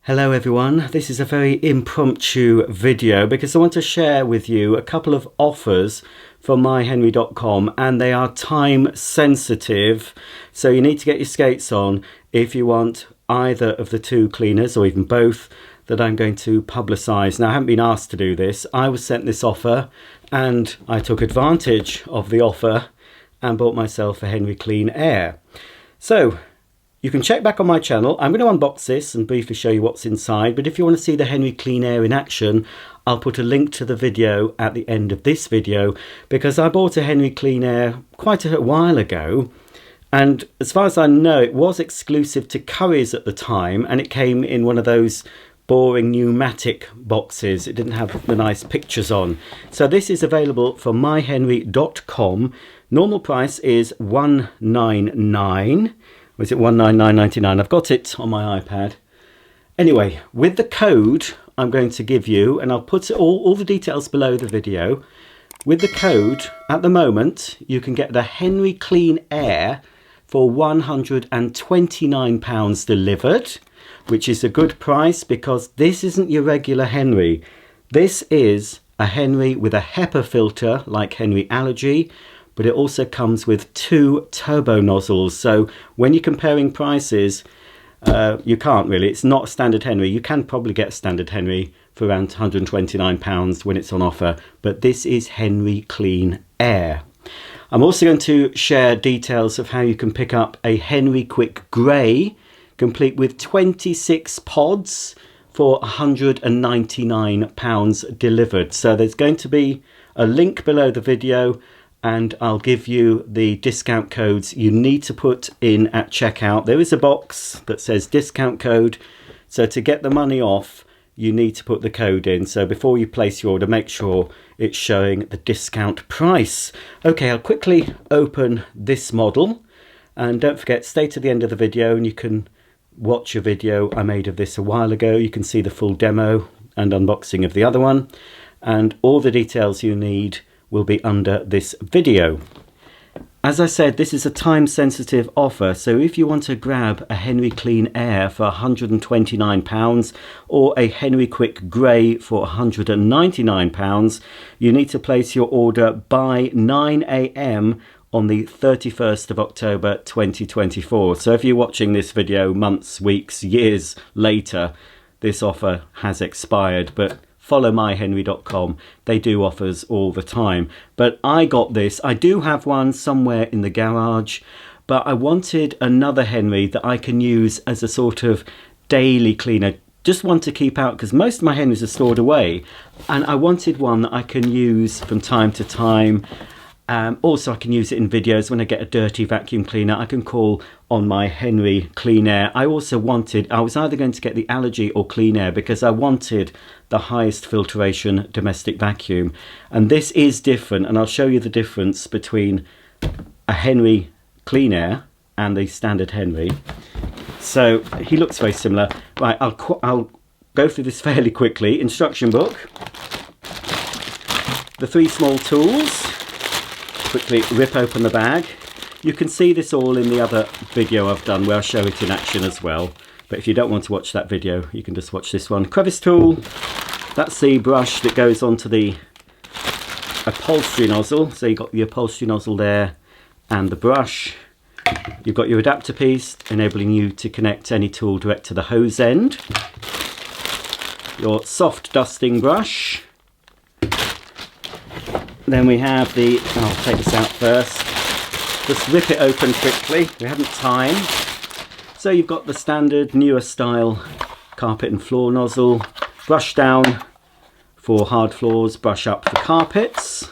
Hello everyone, this is a very impromptu video because I want to share with you a couple of offers from myhenry.com, and they are time sensitive, so you need to get your skates on if you want either of the two cleaners or even both that I'm going to publicise. Now, I haven't been asked to do this. I was sent this offer and I took advantage of the offer and bought myself a Henry Clean Air. So you can check back on my channel. I'm going to unbox this and briefly show you what's inside, but if you want to see the Henry Clean Air in action, I'll put a link to the video at the end of this video, because I bought a Henry Clean Air quite a while ago, and as far as I know it was exclusive to Currys at the time, and it came in one of those boring pneumatic boxes. It didn't have the nice pictures on. So this is available from myhenry.com. Normal price is $199. Or is it $199.99? I've got it on my iPad. Anyway, with the code I'm going to give you, and I'll put all the details below the video. With the code, at the moment, you can get the Henry Clean Air for £129 delivered, which is a good price because this isn't your regular Henry. This is a Henry with a HEPA filter like Henry Allergy, but it also comes with 2 turbo nozzles. So when you're comparing prices, you can't really. It's not a standard Henry. You can probably get a standard Henry for around £129 when it's on offer, but this is Henry Clean Air. I'm also going to share details of how you can pick up a Henry Quick Grey, complete with 26 pods for £199 delivered. So there's going to be a link below the video, and I'll give you the discount codes you need to put in at checkout. There is a box that says discount code, so to get the money off you need to put the code in. So before you place your order, make sure it's showing the discount price. Okay, I'll quickly open this model, and don't forget, stay to the end of the video and you can watch a video I made of this a while ago. You can see the full demo and unboxing of the other one, and all the details you need will be under this video. As I said, this is a time sensitive offer, so if you want to grab a Henry Clean Air for £129 or a Henry Quick Grey for £199, you need to place your order by 9 AM on the 31st of October 2024. So if you're watching this video months, weeks, years later, this offer has expired, but follow myhenry.com. They do offers all the time. But I got this. I do have one somewhere in the garage, but I wanted another Henry that I can use as a sort of daily cleaner. Just one to keep out, because most of my Henrys are stored away, and I wanted one that I can use from time to time. Also, I can use it in videos when I get a dirty vacuum cleaner. I can call on my Henry Clean Air. I also wanted, I was either going to get the Allergy or Clean Air because I wanted the highest filtration domestic vacuum. And this is different, and I'll show you the difference between a Henry Clean Air and the standard Henry. So he looks very similar. Right, I'll go through this fairly quickly. Instruction book. The 3 small tools. Quickly rip open the bag. You can see this all in the other video I've done where I show it in action as well, but if you don't want to watch that video you can just watch this one. Crevice tool, that's the brush that goes onto the upholstery nozzle. So you've got the upholstery nozzle there and the brush. You've got your adapter piece enabling you to connect any tool direct to the hose end. Your soft dusting brush. Then we have the, I'll take this out first, just rip it open quickly, we haven't time. So you've got the standard newer style carpet and floor nozzle, brush down for hard floors, brush up for carpets.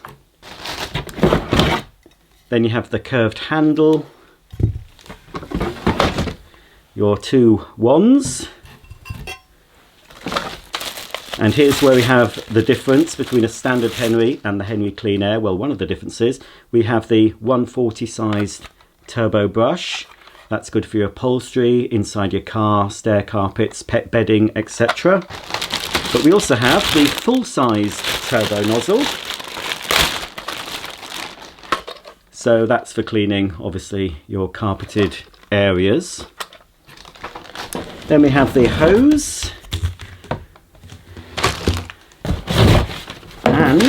Then you have the curved handle, your 2 wands. And here's where we have the difference between a standard Henry and the Henry Clean Air. Well, one of the differences, we have the 140 sized turbo brush. That's good for your upholstery, inside your car, stair carpets, pet bedding, etc. But we also have the full-sized turbo nozzle. So that's for cleaning, obviously, your carpeted areas. Then we have the hose. and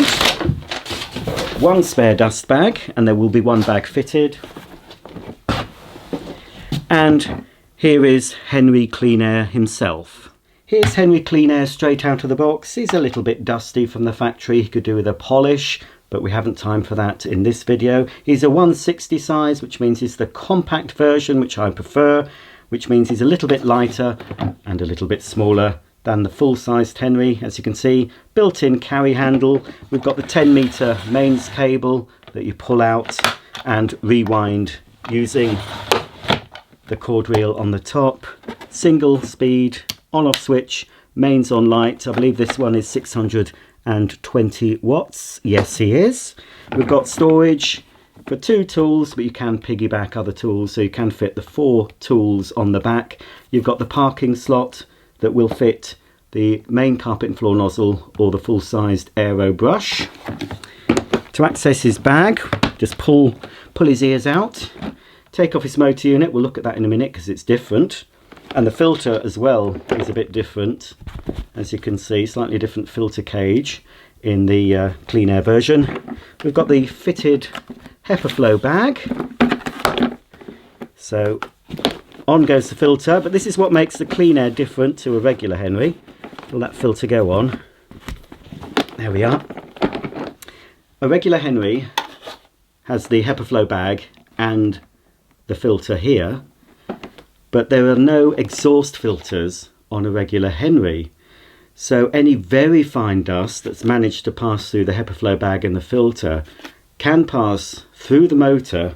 one spare dust bag, and there will be one bag fitted. And here is Henry Clean Air himself. Here's Henry Clean Air straight out of the box. He's a little bit dusty from the factory. He could do with a polish, but we haven't time for that in this video. He's a 160 size, which means he's the compact version, which I prefer, which means he's a little bit lighter and a little bit smaller than the full-sized Henry. As you can see, built-in carry handle. We've got the 10-meter mains cable that you pull out and rewind using the cord reel on the top. Single speed on-off switch, mains on light. I believe this one is 620 watts. Yes, he is. We've got storage for 2 tools, but you can piggyback other tools, so you can fit the 4 tools on the back. You've got the parking slot that will fit the main carpet and floor nozzle or the full-sized aero brush. To access his bag, just pull his ears out, take off his motor unit. We'll look at that in a minute because it's different. And the filter as well is a bit different. As you can see, slightly different filter cage in the Clean Air version. We've got the fitted HEPA flow bag. So on goes the filter, but this is what makes the Clean Air different to a regular Henry. Will that filter go on? There we are. A regular Henry has the HEPA flow bag and the filter here, but there are no exhaust filters on a regular Henry. So any very fine dust that's managed to pass through the HEPA flow bag and the filter can pass through the motor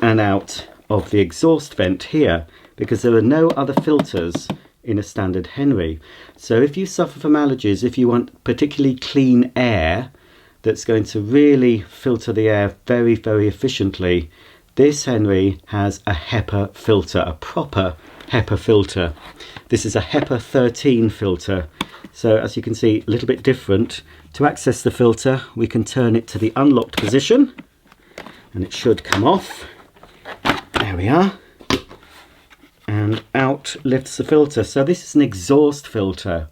and out of the exhaust vent here, because there are no other filters in a standard Henry. So if you suffer from allergies, if you want particularly clean air that's going to really filter the air very, very efficiently, this Henry has a HEPA filter, a proper HEPA filter. This is a HEPA 13 filter. So as you can see, a little bit different. To access the filter, we can turn it to the unlocked position and it should come off. There we are. And out lifts the filter. So this is an exhaust filter.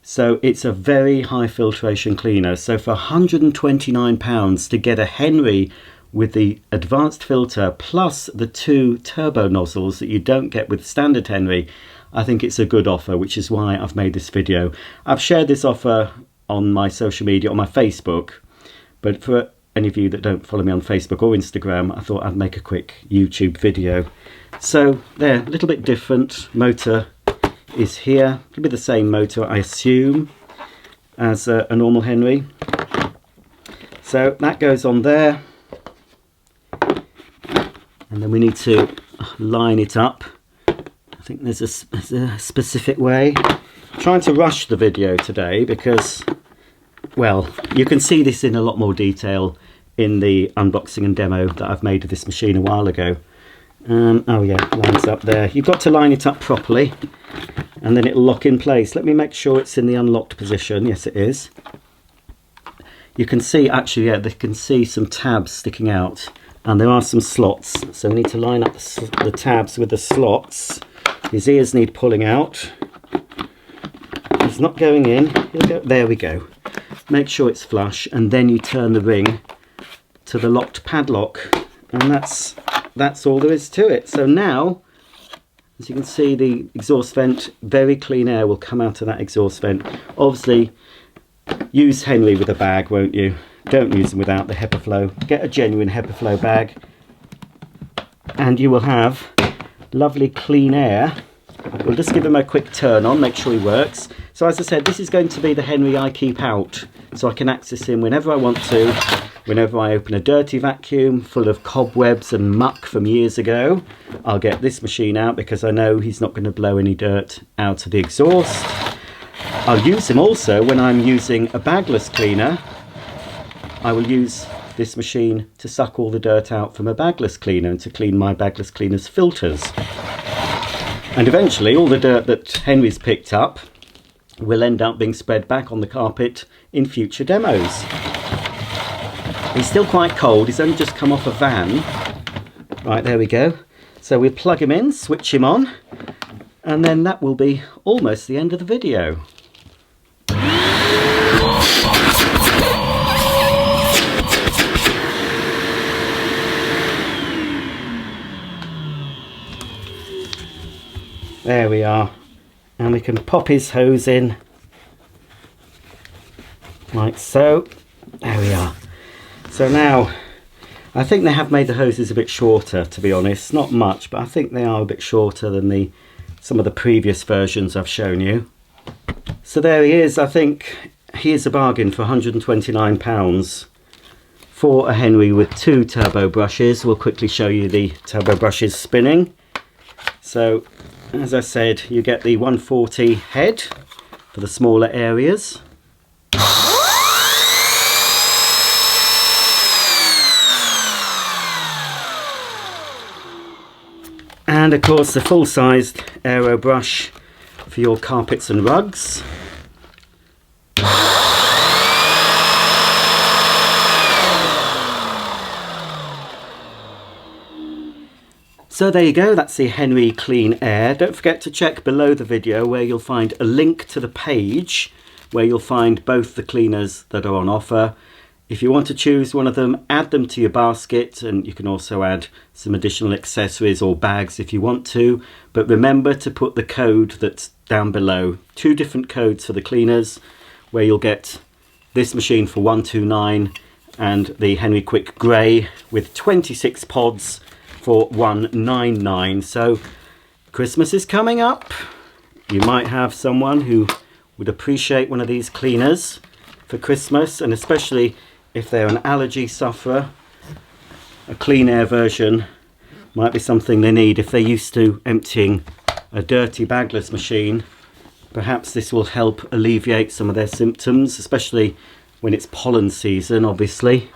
So it's a very high filtration cleaner. So for £129 to get a Henry with the advanced filter plus the 2 turbo nozzles that you don't get with standard Henry, I think it's a good offer, which is why I've made this video. I've shared this offer on my social media, on my Facebook, but for any of you that don't follow me on Facebook or Instagram, I thought I'd make a quick YouTube video. So there, a little bit different. Motor is here. It'll be the same motor, I assume, as a normal Henry. So that goes on there. And then we need to line it up. I think there's a specific way. I'm trying to rush the video today because, well, you can see this in a lot more detail in the unboxing and demo that I've made of this machine a while ago. Oh yeah, lines up there. You've got to line it up properly and then it'll lock in place. Let me make sure it's in the unlocked position. Yes, it is. You can see, actually, yeah, they can see some tabs sticking out. And there are some slots, so we need to line up the tabs with the slots. His ears need pulling out. He's not going in. There we go. Make sure it's flush, and then you turn the ring to the locked padlock, and that's all there is to it. So now, as you can see, the exhaust vent, very clean air will come out of that exhaust vent. Obviously, use Henry with a bag, won't you? Don't use them without the HEPA flow. Get a genuine HEPA flow bag and you will have lovely clean air. We'll just give him a quick turn on, make sure he works. So as I said, this is going to be the Henry I keep out, so I can access him whenever I want to. Whenever I open a dirty vacuum full of cobwebs and muck from years ago, I'll get this machine out because I know he's not going to blow any dirt out of the exhaust. I'll use him also when I'm using a bagless cleaner. I will use this machine to suck all the dirt out from a bagless cleaner and to clean my bagless cleaner's filters. And eventually all the dirt that Henry's picked up will end up being spread back on the carpet in future demos. He's still quite cold, he's only just come off a van. Right, there we go. So we'll plug him in, switch him on, and then that will be almost the end of the video. There we are. And we can pop his hose in like so. There we are. So now I think they have made the hoses a bit shorter, to be honest. Not much, but I think they are a bit shorter than some of the previous versions I've shown you. So there he is. I think he is a bargain for £129 for a Henry with 2 turbo brushes. We'll quickly show you the turbo brushes spinning. So as I said, you get the 140 head for the smaller areas. And of course the full-sized aero brush for your carpets and rugs. So there you go, that's the Henry Clean Air. Don't forget to check below the video where you'll find a link to the page where you'll find both the cleaners that are on offer. If you want to choose one of them, add them to your basket, and you can also add some additional accessories or bags if you want to. But remember to put the code that's down below. 2 different codes for the cleaners, where you'll get this machine for £129 and the Henry Quick Grey with 26 pods for £199. So Christmas is coming up. You might have someone who would appreciate one of these cleaners for Christmas, and especially if they're an allergy sufferer, a clean air version might be something they need. If they're used to emptying a dirty bagless machine, perhaps this will help alleviate some of their symptoms, especially when it's pollen season, obviously.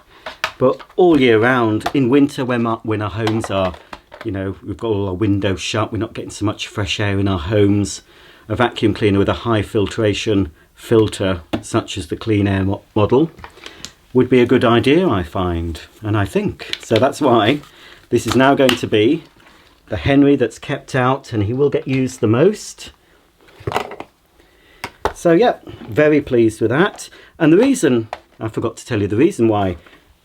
But all year round, in winter when our homes are, we've got all our windows shut, we're not getting so much fresh air in our homes, a vacuum cleaner with a high filtration filter, such as the Clean Air model, would be a good idea, I find, and I think. So that's why this is now going to be the Henry that's kept out, and he will get used the most. So yeah, very pleased with that. And the reason, I forgot to tell you the reason why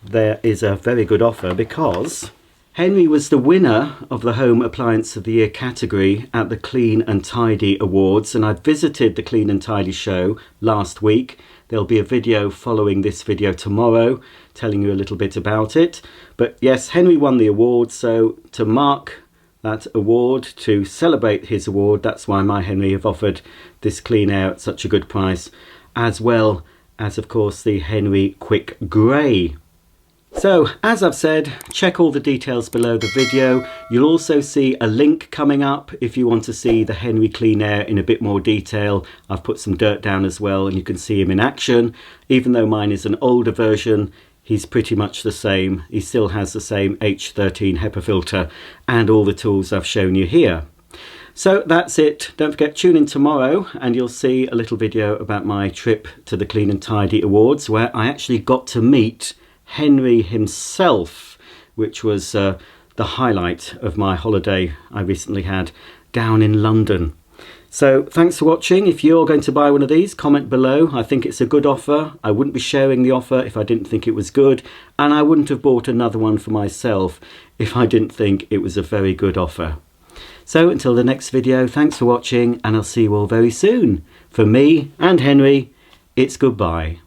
there is a very good offer, because Henry was the winner of the Home Appliance of the Year category at the Clean and Tidy Awards, and I visited the Clean and Tidy show last week. There'll be a video following this video tomorrow telling you a little bit about it. But yes, Henry won the award, so to mark that award, to celebrate his award, that's why my Henry have offered this Clean Air at such a good price, as well as of course the Henry Quick Grey. So, as I've said, check all the details below the video. You'll also see a link coming up if you want to see the Henry Clean Air in a bit more detail. I've put some dirt down as well, and you can see him in action. Even though mine is an older version, he's pretty much the same. He still has the same H13 HEPA filter and all the tools I've shown you here. So that's it. Don't forget, tune in tomorrow and you'll see a little video about my trip to the Clean and Tidy Awards, where I actually got to meet Henry himself, which was the highlight of my holiday I recently had down in London. So thanks for watching. If you're going to buy one of these, comment below. I think it's a good offer. I wouldn't be sharing the offer if I didn't think it was good, and I wouldn't have bought another one for myself if I didn't think it was a very good offer. So until the next video, thanks for watching, and I'll see you all very soon. For me and Henry, it's goodbye.